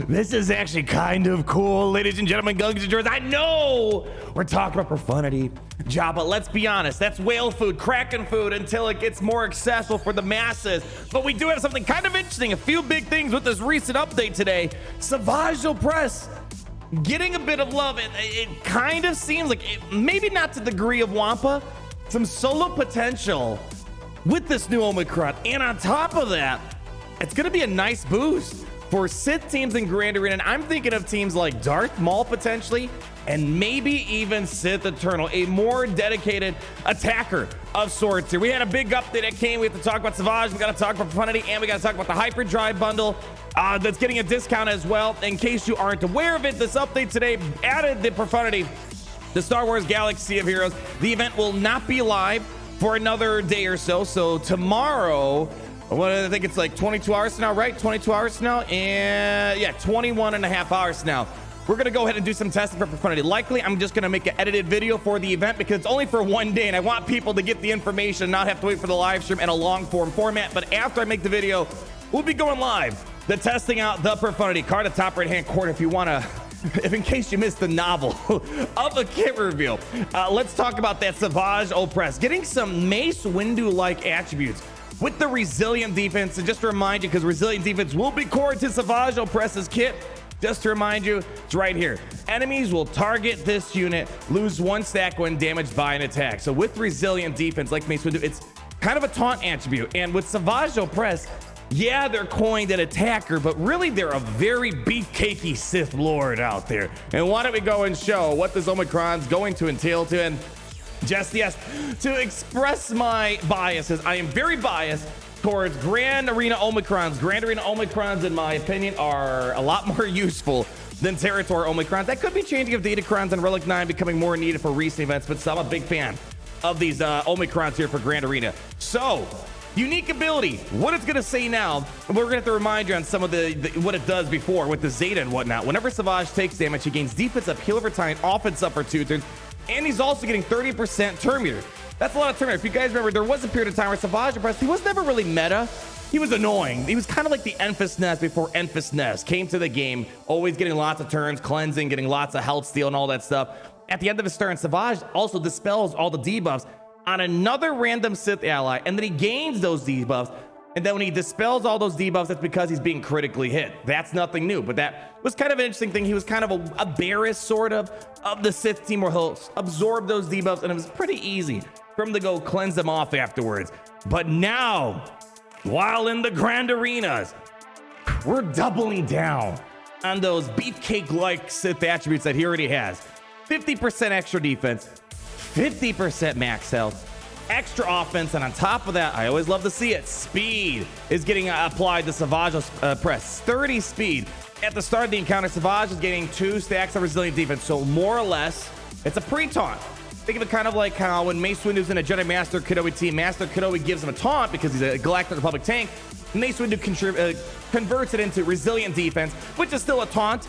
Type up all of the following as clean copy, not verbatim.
This is actually kind of cool, ladies and gentlemen, guns and drawers. I know we're talking about profundity, but let's be honest, that's whale food, kraken food until it gets more accessible for the masses. But we do have something kind of interesting, a few big things with this recent update today. Savage Opress getting a bit of love. It kind of seems like, maybe not to the degree of Wampa, some solo potential with this new Omicron. And on top of that, it's going to be a nice boost for Sith teams in Grand Arena. And I'm thinking of teams like Darth Maul potentially, and maybe even Sith Eternal, a more dedicated attacker of sorts here. We had a big update that came. We have to talk about Savage, we got to talk about Profundity, and we got to talk about the Hyperdrive Bundle that's getting a discount as well. In case you aren't aware of it, this update today added the Profundity, the Star Wars Galaxy of Heroes. The event will not be live for another day or so. So tomorrow, I think it's like 22 hours now, right? 22 hours now, and yeah, 21 and a half hours now. We're going to go ahead and do some testing for Profundity. Likely, I'm just going to make an edited video for the event because it's only for one day, and I want people to get the information and not have to wait for the live stream in a long form format. But after I make the video, we'll be going live. The testing out the Profundity card at the top right-hand corner if you want to, if in case you missed the novel of a kit reveal. Let's talk about that Savage Opress. Getting some Mace Windu-like attributes with the resilient defense. And just to remind you, because resilient defense will be core to Savage Opress's kit, just to remind you, it's right here. Enemies will target this unit, lose 1 stack when damaged by an attack. So with resilient defense, like Mace Windu, it's kind of a taunt attribute. And with Savage Opress, yeah, they're coined an attacker, but really they're a very beefcakey Sith Lord out there. And why don't we go and show what this Omicron's going to entail to, and just, yes, to express my biases, I am very biased towards Grand Arena Omicrons. Grand Arena Omicrons, in my opinion, are a lot more useful than Territory Omicrons. That could be changing of Datacrons and Relic 9 becoming more needed for recent events, but still, I'm a big fan of these Omicrons here for Grand Arena. So, unique ability, what it's going to say now, we're going to have to remind you on some of the what it does before with the Zeta and whatnot. Whenever Savage takes damage, he gains defense up, heal over time, offense up for 2 turns, and he's also getting 30% turn meter. That's a lot of turn meter. If you guys remember, there was a period of time where Savage Opress, he was never really meta. He was annoying. He was kind of like the Enfys Nest before Enfys Nest came to the game, always getting lots of turns, cleansing, getting lots of health steal and all that stuff. At the end of his turn, Savage also dispels all the debuffs on another random Sith ally, and then he gains those debuffs. And then when he dispels all those debuffs, that's because he's being critically hit. That's nothing new, but that was kind of an interesting thing. He was kind of a Barris sort of the Sith team where he'll absorb those debuffs, and it was pretty easy for him to go cleanse them off afterwards. But now, while in the Grand Arenas, we're doubling down on those beefcake-like Sith attributes that he already has. 50% extra defense, 50% max health, extra offense, and on top of that, I always love to see it, speed is getting applied to Savage Opress. 30 speed. At the start of the encounter, Savage is getting 2 stacks of resilient defense, so more or less, it's a pre-taunt. Think of it kind of like how when Mace Windu's in a Jedi Master Kidoi team, Master Kidoi gives him a taunt because he's a Galactic Republic tank. Mace Windu converts it into resilient defense, which is still a taunt.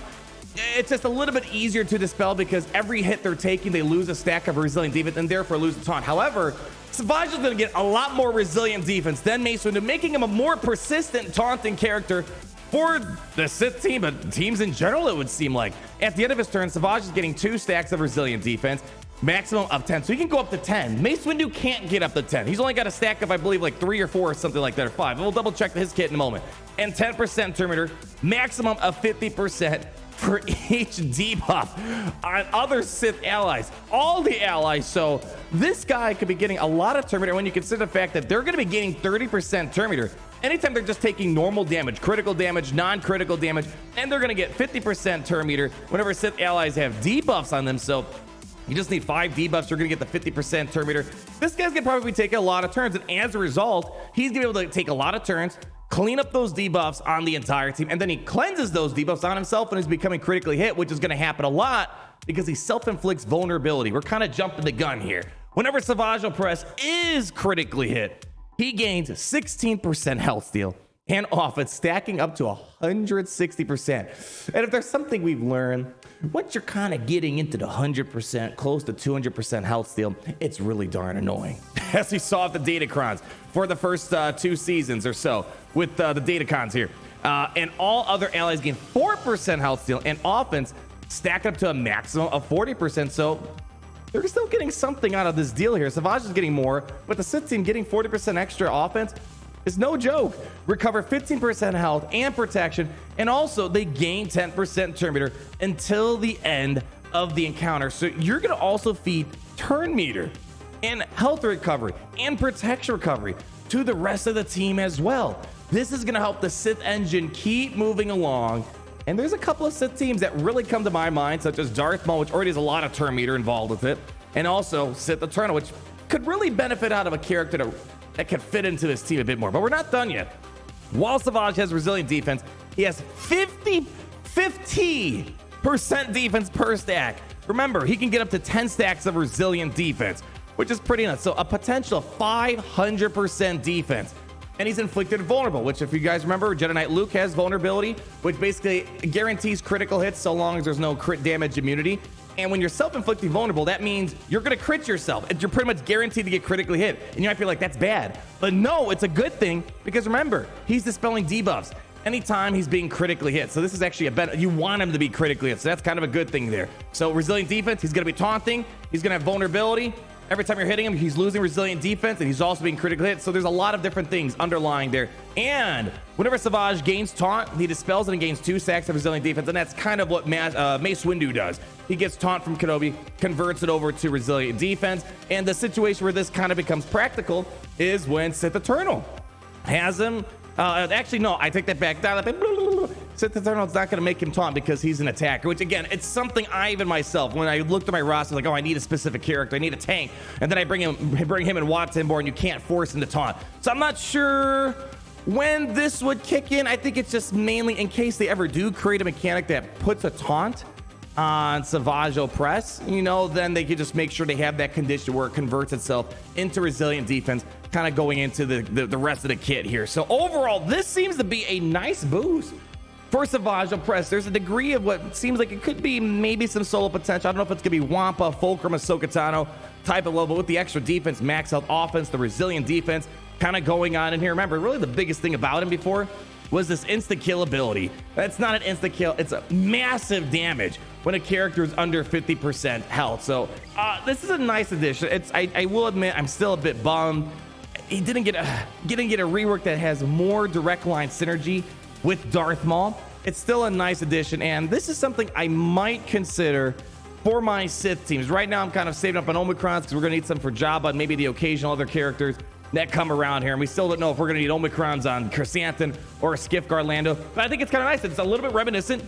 It's just a little bit easier to dispel because every hit they're taking, they lose a stack of resilient defense and therefore lose the taunt. However, Savage is going to get a lot more resilient defense than Mace Windu, making him a more persistent taunting character for the Sith team, but teams in general, it would seem like. At the end of his turn, Savage is getting 2 stacks of resilient defense, maximum of 10. So he can go up to 10. Mace Windu can't get up to 10. He's only got a stack of, I believe, like 3 or 4 or something like that, or 5. We'll double check his kit in a moment. And 10% turn meter, maximum of 50% for each debuff on other Sith allies, all the allies. So this guy could be getting a lot of turn meter when you consider the fact that they're going to be getting 30% turn meter anytime they're just taking normal damage, critical damage, non-critical damage, and they're going to get 50% turn meter whenever Sith allies have debuffs on them. So you just need 5 debuffs, you're going to get the 50% turn meter. This guy's going to probably take a lot of turns, and as a result, he's going to be able to take a lot of turns, clean up those debuffs on the entire team, and then he cleanses those debuffs on himself and is becoming critically hit, which is going to happen a lot because he self-inflicts vulnerability. We're kind of jumping the gun here. Whenever Savage Opress is critically hit, he gains 16% health steal and offense, stacking up to 160%. And if there's something we've learned once you're kind of getting into the 100%, close to 200% health steal, it's really darn annoying. As we saw at the Datacrons for the first 2 seasons or so with the Datacons here. And all other allies gain 4% health steal and offense stack up to a maximum of 40%. So they're still getting something out of this deal here. Savage is getting more, but the Sith team getting 40% extra offense is no joke. Recover 15% health and protection, and also they gain 10% turn meter until the end of the encounter. So you're gonna also feed turn meter and health recovery and protection recovery to the rest of the team as well. This is gonna help the Sith engine keep moving along. And there's a couple of Sith teams that really come to my mind, such as Darth Maul, which already has a lot of turn meter involved with it, and also Sith Eternal, which could really benefit out of a character that could fit into this team a bit more. But we're not done yet. While Savage has resilient defense, he has 50% defense per stack. Remember, he can get up to 10 stacks of resilient defense, which is pretty nuts. So a potential 500% defense. And he's inflicted vulnerable, which if you guys remember, Jedi Knight Luke has vulnerability, which basically guarantees critical hits so long as there's no crit damage immunity. And when you're self-inflicting vulnerable, that means you're gonna crit yourself. You're pretty much guaranteed to get critically hit. And you might feel like that's bad, but no, it's a good thing, because remember, he's dispelling debuffs anytime he's being critically hit. So this is actually a better, you want him to be critically hit. So that's kind of a good thing there. So resilient defense, he's gonna be taunting, he's gonna have vulnerability. Every time you're hitting him, he's losing resilient defense, and he's also being critically hit. So there's a lot of different things underlying there. And whenever Savage gains taunt, he dispels it and gains 2 stacks of resilient defense, and that's kind of what Mace Windu does. He gets taunt from Kenobi, converts it over to resilient defense, and the situation where this kind of becomes practical is when Sith Eternal has him. Actually, no, I take that back. Sith Eternal is not going to make him taunt because he's an attacker, which again, it's something I even myself, when I looked at my roster, like, oh, I need a specific character, I need a tank, and then I bring him and Watson board, and you can't force him to taunt. So I'm not sure when this would kick in. I think it's just mainly in case they ever do create a mechanic that puts a taunt on Savage Opress, you know, then they could just make sure they have that condition where it converts itself into resilient defense, kind of going into the rest of the kit here. So overall, this seems to be a nice boost for Savage Opress. There's a degree of what seems like it could be maybe some solo potential. I don't know if it's gonna be Wampa, Fulcrum, Ahsoka Tano type of level with the extra defense, max health offense, the resilient defense kind of going on in here. Remember, really the biggest thing about him before was this insta kill ability. That's not an insta kill, it's a massive damage when a character is under 50% health. So this is a nice addition. I will admit, I'm still a bit bummed he didn't get a rework that has more direct line synergy with Darth Maul. It's still a nice addition, and this is something I might consider for my Sith teams. Right now, I'm kind of saving up on Omicrons because we're going to need some for Jabba and maybe the occasional other characters that come around here. And we still don't know if we're going to need Omicrons on Chrysanthemum or Skiff Garlando. But I think it's kind of nice. It's a little bit reminiscent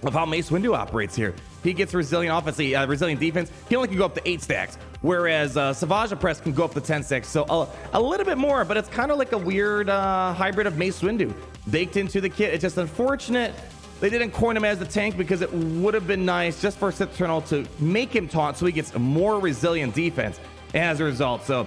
of how Mace Windu operates here. He gets resilient offense, resilient defense. He only can go up to 8 stacks, whereas Savage Opress can go up to 10 stacks. So a little bit more, but it's kind of like a weird hybrid of Mace Windu baked into the kit. It's just unfortunate they didn't coin him as the tank, because it would have been nice just for Sith Eternal to make him taunt so he gets more resilient defense as a result. So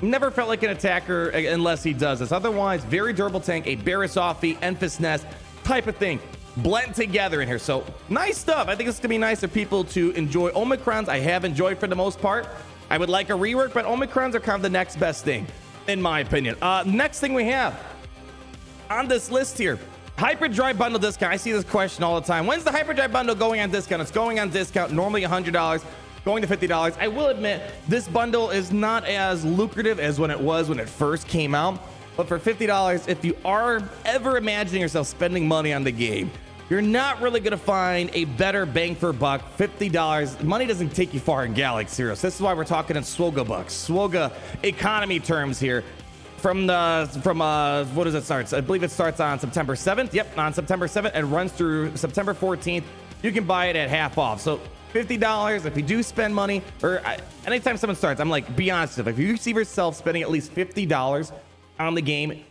never felt like an attacker unless he does this. Otherwise, very durable tank, a Barriss Offbeat, Enfys Nest type of thing blend together in here. So nice stuff. I think it's gonna be nice for people to enjoy. Omicrons I have enjoyed for the most part. I would like a rework, but Omicrons are kind of the next best thing in my opinion. Next thing we have on this list here, Hyperdrive Bundle discount. I see this question all the time. When's the Hyperdrive Bundle going on discount? It's going on discount, normally $100, going to $50. I will admit, this bundle is not as lucrative as when it was when it first came out. But for $50, if you are ever imagining yourself spending money on the game, you're not really going to find a better bang for buck. $50. Money doesn't take you far in Galaxy Heroes. This is why we're talking in Swoga bucks, Swoga economy terms here. What does it start? I believe it starts on September 7th. Yep, on September 7th and runs through September 14th. You can buy it at half off. So $50, if you do spend money, or anytime someone starts, I'm like, be honest, if you see yourself spending at least $50 on the game,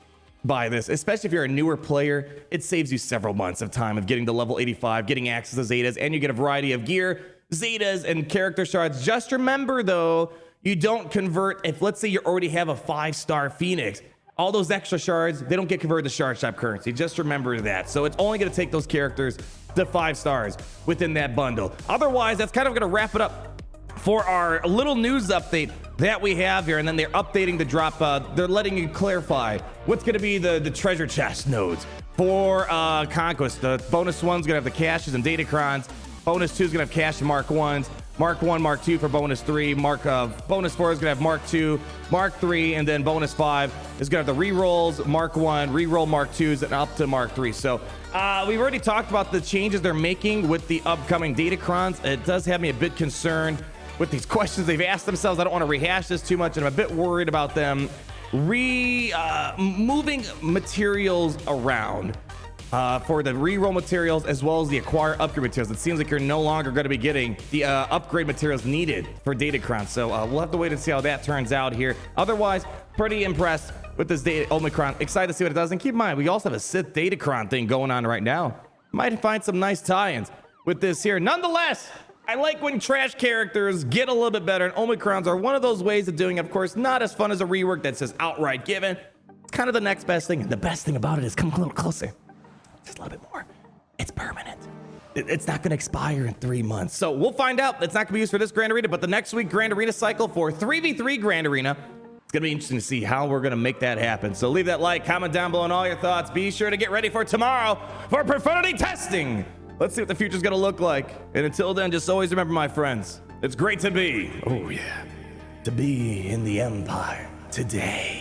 buy this. Especially if you're a newer player, it saves you several months of time of getting to level 85, getting access to Zetas, and you get a variety of gear, Zetas, and character shards. Just remember though, you don't convert if, let's say, you already have a 5-star Phoenix. all those extra shards, they don't get converted to shard shop currency. Just remember that. So it's only going to take those characters to 5 stars within that bundle. Otherwise, that's kind of going to wrap it up for our little news update that we have here. And then they're updating the drop. They're letting you clarify what's going to be the treasure chest nodes for Conquest. The bonus one's going to have the caches and datacrons. Bonus 2 is going to have cache and Mark 1s. Mark 1, Mark 2 for bonus 3. Bonus 4 is going to have Mark 2, Mark 3, and then bonus 5 is going to have the rerolls, Mark 1, reroll Mark 2s, and up to Mark 3. So we've already talked about the changes they're making with the upcoming datacrons. It does have me a bit concerned with these questions they've asked themselves. I don't want to rehash this too much, and I'm a bit worried about them moving materials around for the reroll materials as well as the acquire upgrade materials. It seems like you're no longer going to be getting the upgrade materials needed for datacron. So we'll have to wait and see how that turns out here. Otherwise, pretty impressed with this Omicron. Excited to see what it does. And keep in mind, we also have a Sith datacron thing going on right now. Might find some nice tie-ins with this here. Nonetheless, I like when trash characters get a little bit better, and Omicrons are one of those ways of doing it. Of course, not as fun as a rework that's just outright given. It's kind of the next best thing. And the best thing about it is come a little closer. Just a little bit more. It's permanent. It's not going to expire in 3 months. So we'll find out. It's not going to be used for this Grand Arena, but the next week Grand Arena cycle for 3v3 Grand Arena. It's going to be interesting to see how we're going to make that happen. So leave that like, comment down below on all your thoughts. Be sure to get ready for tomorrow for profundity testing. Let's see what the future's going to look like. And until then, just always remember, my friends, it's great to be, oh yeah, to be in the Empire today.